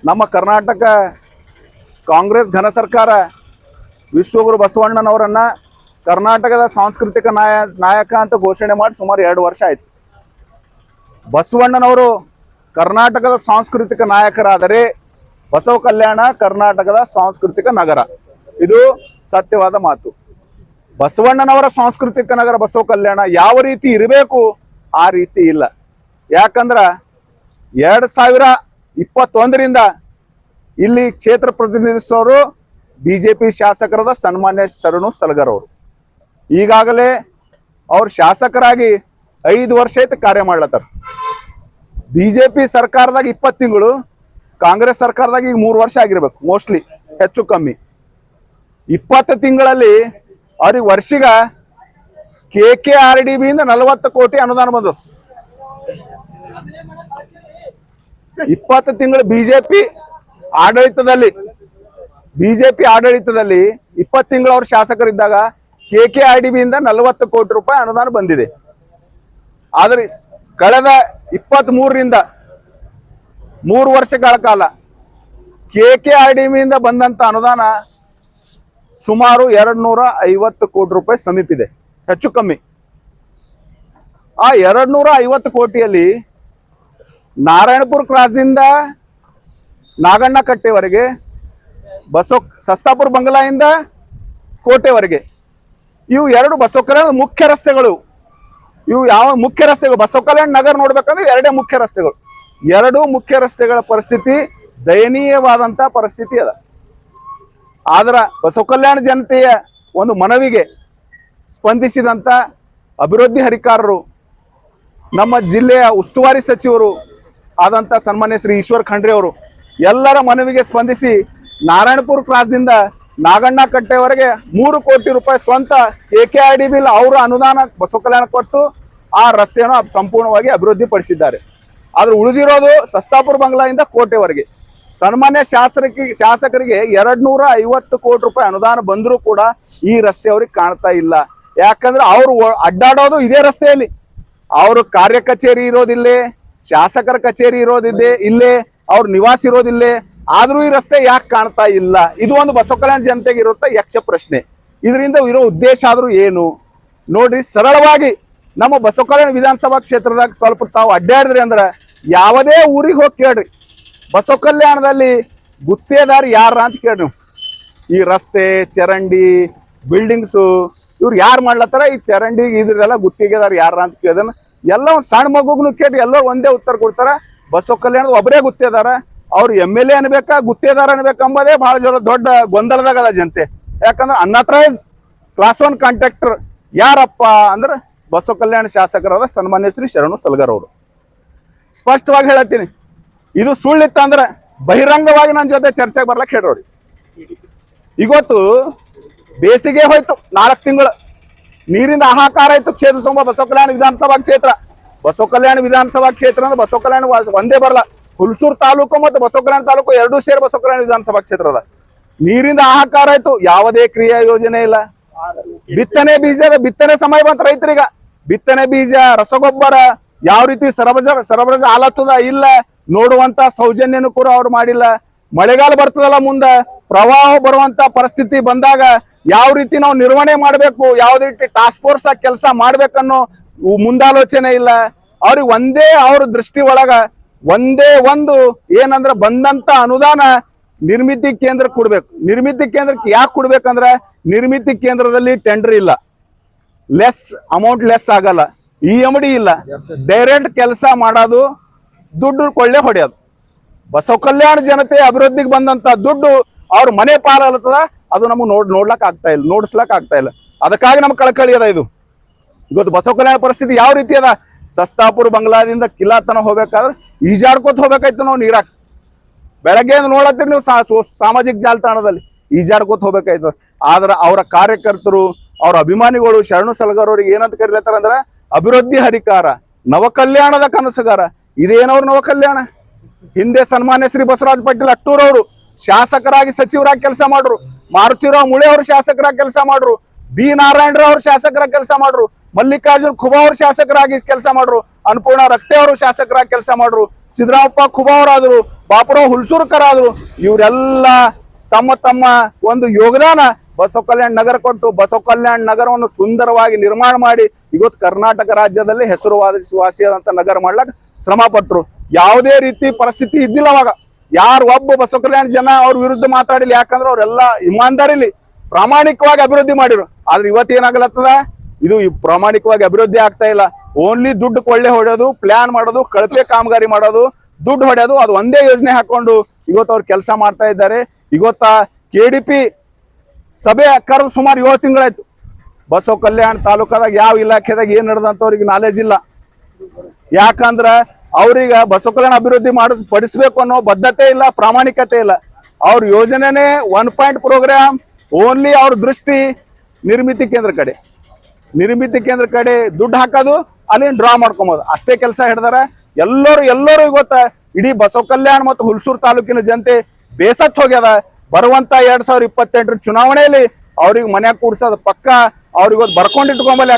ನಮ್ಮ ಕರ್ನಾಟಕ ಕಾಂಗ್ರೆಸ್ ಘನ ಸರ್ಕಾರ ವಿಶ್ವಗುರು ಬಸವಣ್ಣನವರನ್ನ ಕರ್ನಾಟಕದ ಸಾಂಸ್ಕೃತಿಕ ನಾಯಕ ಅಂತ ಘೋಷಣೆ ಮಾಡಿ ಸುಮಾರು 2 ವರ್ಷ ಆಯ್ತು. ಬಸವಣ್ಣನವರು ಕರ್ನಾಟಕದ ಸಾಂಸ್ಕೃತಿಕ ನಾಯಕರಾದರೆ ಬಸವ ಕಲ್ಯಾಣ ಕರ್ನಾಟಕದ ಸಾಂಸ್ಕೃತಿಕ ನಗರ. ಇದು ಸತ್ಯವಾದ ಮಾತು. ಬಸವಣ್ಣನವರ ಸಾಂಸ್ಕೃತಿಕ ನಗರ ಬಸವ ಕಲ್ಯಾಣ ಯಾವ ರೀತಿ ಇರಬೇಕು ಆ ರೀತಿ ಇಲ್ಲ. ಯಾಕಂದ್ರ 2021ರಿಂದ ಇಲ್ಲಿ ಕ್ಷೇತ್ರ ಪ್ರತಿನಿಧಿಸೋರು ಬಿಜೆಪಿ ಶಾಸಕರಾದ ಸನ್ಮಾನ್ಯ ಶರಣು ಸಲಗರ್ ಅವರು. ಈಗಾಗಲೇ ಅವ್ರ ಶಾಸಕರಾಗಿ 5 ವರ್ಷ ಆಯ್ತು ಕಾರ್ಯ ಮಾಡ್ಲತ್ತಾರ. ಬಿಜೆಪಿ ಸರ್ಕಾರದಾಗ 20 ತಿಂಗಳು, ಕಾಂಗ್ರೆಸ್ ಸರ್ಕಾರದಾಗ ಈಗ 3 ವರ್ಷ ಆಗಿರ್ಬೇಕು, ಮೋಸ್ಟ್ಲಿ ಹೆಚ್ಚು ಕಮ್ಮಿ. 20 ತಿಂಗಳಲ್ಲಿ ಅವ್ರಿಗೆ ವರ್ಷಿಗ KKRDB ಇಂದ 40 ಕೋಟಿ ಅನುದಾನ ಬಂದದ್ದು. 20 ತಿಂಗಳು ಬಿಜೆಪಿ ಆಡಳಿತದಲ್ಲಿ 20 ತಿಂಗಳು ಅವ್ರ ಶಾಸಕರಿದ್ದಾಗ KKRDB ಇಂದ 40 ಕೋಟಿ ರೂಪಾಯಿ ಅನುದಾನ ಬಂದಿದೆ. ಆದ್ರೆ ಕಳೆದ 23ರಿಂದ 3 ವರ್ಷಗಳ ಕಾಲ KKRDB ಇಂದ ಬಂದಂತ ಅನುದಾನ ಸುಮಾರು 250 ಕೋಟಿ ರೂಪಾಯಿ ಸಮೀಪಿದೆ, ಹೆಚ್ಚು ಕಮ್ಮಿ. ಆ 250 ಕೋಟಿಯಲ್ಲಿ ನಾರಾಯಣಪುರ ಕ್ರಾಸ್ದಿಂದ ನಾಗಣ್ಣ ಕಟ್ಟೆವರೆಗೆ, ಸಸ್ತಾಪುರ ಬಂಗಲಾಯಿಂದ ಕೋಟೆವರೆಗೆ, ಇವು 2 ಬಸವ ಕಲ್ಯಾಣದ ಮುಖ್ಯ ರಸ್ತೆಗಳು. ಇವು ಯಾವ ಮುಖ್ಯ ರಸ್ತೆಗಳು? ಬಸವ ಕಲ್ಯಾಣ ನಗರ ನೋಡ್ಬೇಕಂದ್ರೆ 2 ಮುಖ್ಯ ರಸ್ತೆಗಳು. 2 ಮುಖ್ಯ ರಸ್ತೆಗಳ ಪರಿಸ್ಥಿತಿ ದಯನೀಯವಾದಂತ ಪರಿಸ್ಥಿತಿ ಅದ. ಆದ್ರ ಬಸವ ಕಲ್ಯಾಣ ಜನತೆಯ ಒಂದು ಮನವಿಗೆ ಸ್ಪಂದಿಸಿದಂತ ಅಭಿವೃದ್ಧಿ ಹರಿಕಾರರು, ನಮ್ಮ ಜಿಲ್ಲೆಯ ಉಸ್ತುವಾರಿ ಸಚಿವರು ಆದಂತ ಸನ್ಮಾನ್ಯ ಶ್ರೀ ಈಶ್ವರ್ ಖಂಡ್ರೆ ಅವರು ಎಲ್ಲರ ಮನವಿಗೆ ಸ್ಪಂದಿಸಿ ನಾರಾಯಣಪುರ ಕ್ರಾಸ್ದಿಂದ ನಾಗಣ್ಣ ಕಟ್ಟೆವರೆಗೆ 3 ಕೋಟಿ ರೂಪಾಯಿ ಸ್ವಂತ KKRDB ಅವರ ಅನುದಾನ ಬಸವ ಕಲ್ಯಾಣ ಕೊಟ್ಟು ಆ ರಸ್ತೆಯನ್ನು ಸಂಪೂರ್ಣವಾಗಿ ಅಭಿವೃದ್ಧಿ ಪಡಿಸಿದ್ದಾರೆ. ಆದ್ರೆ ಉಳಿದಿರೋದು ಸಸ್ತಾಪುರ ಬಂಗ್ಲಾದಿಂದ ಕೋಟೆವರೆಗೆ. ಸನ್ಮಾನ್ಯ ಶಾಸಕರಿಗೆ 250 ಕೋಟಿ ರೂಪಾಯಿ ಅನುದಾನ ಬಂದರೂ ಕೂಡ ಈ ರಸ್ತೆ ಅವ್ರಿಗೆ ಕಾಣ್ತಾ ಇಲ್ಲ. ಯಾಕಂದ್ರೆ ಅವರು ಅಡ್ಡಾಡೋದು ಇದೇ ರಸ್ತೆಯಲ್ಲಿ. ಅವ್ರ ಕಾರ್ಯ ಕಚೇರಿ ಇರೋದಿಲ್ಲೇ, ಶಾಸಕರ ಕಚೇರಿ ಇಲ್ಲೇ, ಅವ್ರ ನಿವಾಸ ಇರೋದಿಲ್ಲೇ. ಆದ್ರೂ ಈ ರಸ್ತೆ ಯಾಕೆ ಕಾಣ್ತಾ ಇಲ್ಲ? ಇದು ಒಂದು ಬಸವ ಕಲ್ಯಾಣ ಜನತೆಗೆ ಇರುತ್ತೆ ಯಕ್ಷ ಪ್ರಶ್ನೆ. ಇದರಿಂದ ಇರೋ ಉದ್ದೇಶ ಆದ್ರೂ ಏನು ನೋಡ್ರಿ. ಸರಳವಾಗಿ ನಮ್ಮ ಬಸವ ಕಲ್ಯಾಣ ವಿಧಾನಸಭಾ ಕ್ಷೇತ್ರದಾಗ ಸ್ವಲ್ಪ ತಾವು ಅಡ್ಡಾಡಿದ್ರಿ ಅಂದ್ರೆ ಯಾವುದೇ ಊರಿಗೆ ಹೋಗಿ ಕೇಳ್ರಿ, ಬಸವ ಕಲ್ಯಾಣದಲ್ಲಿ ಗುತ್ತೇದಾರ ಯಾರ ಅಂತ ಕೇಳ್ರಿ. ಈ ರಸ್ತೆ, ಚರಂಡಿ, ಬಿಲ್ಡಿಂಗ್ಸು ಇವ್ರು ಯಾರು ಮಾಡ್ಲತ್ತಾರ? ಈ ಚರಂಡಿ ಇದ್ರದೆಲ್ಲ ಗುತ್ತಿಗೆದಾರ ಯಾರ ಅಂತ ಕೇಳಿದನ ಎಲ್ಲ ಒಂದು ಸಣ್ಣ ಮಗುಗ್ನು ಕೇಳಿ ಎಲ್ಲೋ ಒಂದೇ ಉತ್ತರ ಕೊಡ್ತಾರ, ಬಸವ ಕಲ್ಯಾಣದ ಒಬ್ಬರೇ ಗುತ್ತೇದಾರ. ಅವ್ರು MLA ಅನ್ಬೇಕಾ ಗುತ್ತೇದಾರ ಅನ್ಬೇಕಂಬುದೇ ಬಹಳ ದೊಡ್ಡ ಗೊಂದಲದಾಗ ಅದ ಜನತೆ. ಯಾಕಂದ್ರೆ ಅನ್ಅಥರೈಸ್ ಕ್ಲಾಸ್ 1 ಕಾಂಟ್ರಾಕ್ಟರ್ ಯಾರಪ್ಪ ಅಂದ್ರೆ ಬಸವ ಕಲ್ಯಾಣ ಶಾಸಕರಾದ ಸನ್ಮಾನ್ಯ ಶ್ರೀ ಶರಣು ಸಲಗರ್ ಅವರು. ಸ್ಪಷ್ಟವಾಗಿ ಹೇಳತ್ತೀನಿ, ಇದು ಸುಳ್ಳಿತ್ತಂದ್ರೆ ಬಹಿರಂಗವಾಗಿ ನನ್ನ ಜೊತೆ ಚರ್ಚೆಗೆ ಬರ್ಲಕ್ಕೆ ಹೇಳ್ರಿ. ಇವತ್ತು ಬೇಸಿಗೆ ಹೋಯ್ತು, 4 ತಿಂಗಳು ನೀರಿಂದ ಹಾಹಾಕಾರ ಆಯ್ತು ಕ್ಷೇತ್ರ ತುಂಬ. ಬಸವ ಕಲ್ಯಾಣ ವಿಧಾನಸಭಾ ಕ್ಷೇತ್ರ ಅಂದ್ರೆ ಬಸವ ಕಲ್ಯಾಣ ಒಂದೇ ಬರಲ್ಲ, ಹುಲ್ಸೂರು ತಾಲೂಕು ಮತ್ತು ಬಸವ ಕಲ್ಯಾಣ ತಾಲೂಕು 2 ಸೇರಿ ಬಸವ ಕಲ್ಯಾಣ ವಿಧಾನಸಭಾ ಕ್ಷೇತ್ರ ಅದ. ನೀರಿಂದ ಹಾಹಾಕಾರ ಆಯ್ತು, ಯಾವುದೇ ಕ್ರಿಯಾ ಯೋಜನೆ ಇಲ್ಲ. ಬಿತ್ತನೆ ಸಮಯ ಬಂತ ರೈತರಿಗ ಬಿತ್ತನೆ ಬೀಜ, ರಸಗೊಬ್ಬರ ಯಾವ ರೀತಿ ಸರಬರಾಜು ಆಲತ್ತದ ಇಲ್ಲ ನೋಡುವಂತ ಸೌಜನ್ಯನು ಕೂಡ ಅವ್ರು ಮಾಡಿಲ್ಲ. ಮಳೆಗಾಲ ಬರ್ತದಲ್ಲ ಮುಂದೆ, ಪ್ರವಾಹ ಬರುವಂತ ಪರಿಸ್ಥಿತಿ ಬಂದಾಗ ಯಾವ ರೀತಿ ನಾವು ನಿರ್ವಹಣೆ ಮಾಡಬೇಕು, ಯಾವ ರೀತಿ ಟಾಸ್ಕ್ ಫೋರ್ಸ್ ಆಗಿ ಕೆಲಸ ಮಾಡ್ಬೇಕನ್ನೋ ಮುಂದಾಲೋಚನೆ ಇಲ್ಲ ಅವ್ರಿಗೆ. ಒಂದೇ ಅವ್ರ ದೃಷ್ಟಿ ಒಳಗ ಒಂದೇ ಒಂದು ಏನಂದ್ರೆ ಬಂದಂತ ಅನುದಾನ ನಿರ್ಮಿತಿ ಕೇಂದ್ರ ಕೊಡ್ಬೇಕು. ನಿರ್ಮಿತಿ ಕೇಂದ್ರಕ್ಕೆ ಯಾಕೆ ಕೊಡ್ಬೇಕಂದ್ರೆ ನಿರ್ಮಿತಿ ಕೇಂದ್ರದಲ್ಲಿ ಟೆಂಡರ್ ಇಲ್ಲ, ಅಮೌಂಟ್ ಲೆಸ್ ಆಗಲ್ಲ, EMD ಇಲ್ಲ, ಡೈರೆಕ್ಟ್ ಕೆಲಸ ಮಾಡೋದು, ದುಡ್ಡು ಕೊಳ್ಳೆ ಹೊಡೆಯೋದು. ಬಸವ ಕಲ್ಯಾಣ ಜನತೆ ಅಭಿವೃದ್ಧಿಗೆ ಬಂದಂತ ದುಡ್ಡು ಅವ್ರ ಮನೆ ಪಾಲತ್ತದ, ಅದು ನಮಗೆ ನೋಡ್ಲಕ್ ಆಗ್ತಾ ಇಲ್ಲ, ನೋಡಿಸ್ಲಕ್ ಆಗ್ತಾ ಇಲ್ಲ. ಅದಕ್ಕಾಗಿ ನಮ್ಗೆ ಕಳಕಳಿ ಅದ. ಇದು ಇವತ್ತು ಬಸವ ಕಲ್ಯಾಣ ಪರಿಸ್ಥಿತಿ ಯಾವ ರೀತಿ ಅದ? ಸಸ್ತಾಪುರ ಬಂಗ್ಲಾದಿಂದ ಕಿಲಾತನ ಹೋಗ್ಬೇಕಾದ್ರೆ ಈಜಾಡ್ಕೋತ ಹೋಗ್ಬೇಕಾಯ್ತು ನಾವು ನೀರಾಕ್. ಬೆಳಗ್ಗೆ ನೋಡತ್ತೀರಿ ನೀವು ಸಾಮಾಜಿಕ ಜಾಲತಾಣದಲ್ಲಿ, ಈಜಾಡ್ಕೋತ ಹೋಗ್ಬೇಕಾಯ್ತು. ಆದ್ರೆ ಅವರ ಕಾರ್ಯಕರ್ತರು, ಅವ್ರ ಅಭಿಮಾನಿಗಳು ಶರಣು ಸಲಗರ್ ಅವ್ರಿಗೆ ಏನಂತ ಕರೀಲತ್ತಾರ ಅಂದ್ರೆ ಅಭಿವೃದ್ಧಿ ಹರಿಕಾರ, ನವಕಲ್ಯಾಣದ ಕನಸುಗಾರ. ಇದೇನವ್ರು ನವಕಲ್ಯಾಣ? ಹಿಂದೆ ಸನ್ಮಾನ್ಯ ಶ್ರೀ ಬಸವರಾಜ ಪಾಟೀಲ್ ಅಟ್ಟೂರ್ ಅವರು ಶಾಸಕರಾಗಿ ಸಚಿವರಾಗಿ ಕೆಲಸ ಮಾಡ್ರು, ಮಾರುತಿರಾವ್ ಮುಳೆ ಅವರು ಶಾಸಕರಾಗಿ ಕೆಲಸ ಮಾಡ್ರು, ಬಿ ನಾರಾಯಣರಾವ್ ಅವರು ಶಾಸಕರಾಗಿ ಕೆಲಸ ಮಾಡ್ರು, ಮಲ್ಲಿಕಾರ್ಜುನ್ ಖುಬಾ ಅವರು ಶಾಸಕರಾಗಿ ಕೆಲಸ ಮಾಡ್ರು, ಅನ್ನಪೂರ್ಣ ರಕ್ತೆ ಅವರು ಶಾಸಕರಾಗಿ ಕೆಲಸ ಮಾಡ್ರು, ಸಿದ್ದರಾಮಪ್ಪ ಖುಬಾವರಾದ್ರು, ಬಾಪುರಾವ್ ಹುಲ್ಸೂರ್ಕರ್ ಆದ್ರು, ಇವರೆಲ್ಲ ತಮ್ಮ ತಮ್ಮ ಒಂದು ಯೋಗದಾನ ಬಸವ ಕಲ್ಯಾಣ ನಗರ ಕೊಟ್ಟು ಬಸವ ಕಲ್ಯಾಣ ನಗರವನ್ನು ಸುಂದರವಾಗಿ ನಿರ್ಮಾಣ ಮಾಡಿ ಇವತ್ತು ಕರ್ನಾಟಕ ರಾಜ್ಯದಲ್ಲಿ ಹೆಸರುವಾಸಿಯಾದಂತ ನಗರ ಮಾಡ್ಲಕ್ ಶ್ರಮ ಪಟ್ರು. ಯಾವುದೇ ರೀತಿ ಪರಿಸ್ಥಿತಿ ಇದ್ದಿಲ್ಲ ಅವಾಗ. ಯಾರು ಒಬ್ಬ ಬಸವ ಕಲ್ಯಾಣ ಜನ ಅವ್ರ ವಿರುದ್ಧ ಮಾತಾಡಿಲ್ಲ, ಯಾಕಂದ್ರೆ ಅವರೆಲ್ಲ ಇಮಾನ್ದಾರಿಲಿ ಪ್ರಾಮಾಣಿಕವಾಗಿ ಅಭಿವೃದ್ಧಿ ಮಾಡಿರು. ಆದ್ರೆ ಇವತ್ತು ಏನಾಗಲತ್ತದ, ಇದು ಪ್ರಾಮಾಣಿಕವಾಗಿ ಅಭಿವೃದ್ಧಿ ಆಗ್ತಾ ಇಲ್ಲ. ಓನ್ಲಿ ದುಡ್ಡು ಕೊಳ್ಳೆ ಹೊಡೆಯೋದು, ಪ್ಲಾನ್ ಮಾಡೋದು, ಕಳಪೆ ಕಾಮಗಾರಿ ಮಾಡೋದು, ದುಡ್ಡು ಹೊಡೆಯೋದು, ಅದು ಒಂದೇ ಯೋಜನೆ ಹಾಕೊಂಡು ಇವತ್ತು ಅವ್ರು ಕೆಲಸ ಮಾಡ್ತಾ ಇದ್ದಾರೆ. ಇವತ್ತ KDP ಸಭೆ ಕರೆದು ಸುಮಾರು 7 ತಿಂಗಳಾಯ್ತು. ಬಸವ ಕಲ್ಯಾಣ ತಾಲೂಕದಾಗ ಯಾವ ಇಲಾಖೆದಾಗ ಏನ್ ನಡೆದಂತ ಅವ್ರಿಗೆ ನಾಲೆಜ್ ಇಲ್ಲ. ಯಾಕಂದ್ರ ಅವ್ರೀಗ ಬಸವ ಕಲ್ಯಾಣ ಅಭಿವೃದ್ಧಿ ಪಡಿಸ್ಬೇಕು ಅನ್ನೋ ಬದ್ಧತೆ ಇಲ್ಲ, ಪ್ರಾಮಾಣಿಕತೆ ಇಲ್ಲ. ಅವ್ರ ಯೋಜನೆನೇ 1 ಪಾಯಿಂಟ್ ಪ್ರೋಗ್ರಾಮ್. ಓನ್ಲಿ ಅವ್ರ ದೃಷ್ಟಿ ನಿರ್ಮಿತಿ ಕೇಂದ್ರ ಕಡೆ ದುಡ್ಡು ಹಾಕೋದು, ಅಲ್ಲಿ ಡ್ರಾ ಮಾಡ್ಕೊಬೋದು, ಅಷ್ಟೇ ಕೆಲಸ ಹಿಡ್ದಾರ. ಎಲ್ಲರೂ ಇವತ್ತ ಇಡೀ ಬಸವ ಕಲ್ಯಾಣ ಮತ್ತು ಹುಲ್ಸೂರು ತಾಲೂಕಿನ ಜನತೆ ಬೇಸತ್ ಹೋಗ್ಯದ. ಬರುವಂತ 2028 ಚುನಾವಣೆಯಲ್ಲಿ ಅವ್ರಿಗೆ ಮನ್ಯಾಗ ಕೂಡ್ಸೋದು ಪಕ್ಕ. ಅವ್ರಿಗೆ ಬರ್ಕೊಂಡಿಟ್ಕೊಂಬಲ್ಲ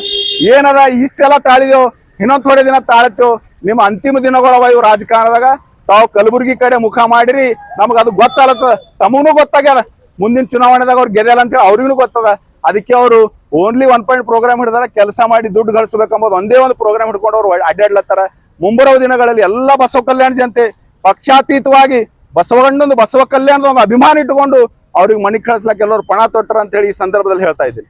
ಏನದ ಇಷ್ಟೆಲ್ಲ ತಾಳಿದೆವು, ಇನ್ನೊಂದ್ ಥೋಡೆ ದಿನ ತಾಳತ್ತೇವು. ನಿಮ್ಮ ಅಂತಿಮ ದಿನಗಳವ ಇವು ರಾಜಕಾರಣದಾಗ. ತಾವು ಕಲಬುರಗಿ ಕಡೆ ಮುಖ ಮಾಡಿರಿ, ನಮಗ ಅದು ಗೊತ್ತಾಗತ್ತ, ತಮಗೂ ಗೊತ್ತಾಗ್ಯದ. ಮುಂದಿನ ಚುನಾವಣೆದಾಗ ಅವ್ರು ಗೆದ್ದಲ್ಲ ಅಂತ ಹೇಳಿ ಅವ್ರಿಗೂ ಗೊತ್ತದ. ಅದಕ್ಕೆ ಅವರು ಓನ್ಲಿ 1 ಪಾಯಿಂಟ್ ಪ್ರೋಗ್ರಾಮ್ ಹಿಡಿದಾರ. ಕೆಲಸ ಮಾಡಿ ದುಡ್ಡು ಗಳಿಸ್ಬೇಕಂಬೋದು ಒಂದೇ ಒಂದು ಪ್ರೋಗ್ರಾಮ್ ಹಿಡ್ಕೊಂಡು ಅವ್ರು ಅಡ್ಡಾಡ್ಲತ್ತಾರ. ಮುಂಬರುವ ದಿನಗಳಲ್ಲಿ ಎಲ್ಲ ಬಸವ ಕಲ್ಯಾಣ ಜನತೆ ಪಕ್ಷಾತೀತವಾಗಿ ಬಸವ ಕಲ್ಯಾಣದ ಒಂದು ಅಭಿಮಾನ ಇಟ್ಟುಕೊಂಡು ಅವ್ರಿಗೆ ಮನಿ ಕಳಿಸ್ಲಕ್ಕೆ ಎಲ್ಲರೂ ಪಣ ತೊಟ್ಟರ ಅಂತ ಹೇಳಿ ಈ ಸಂದರ್ಭದಲ್ಲಿ ಹೇಳ್ತಾ ಇದ್ದೀನಿ.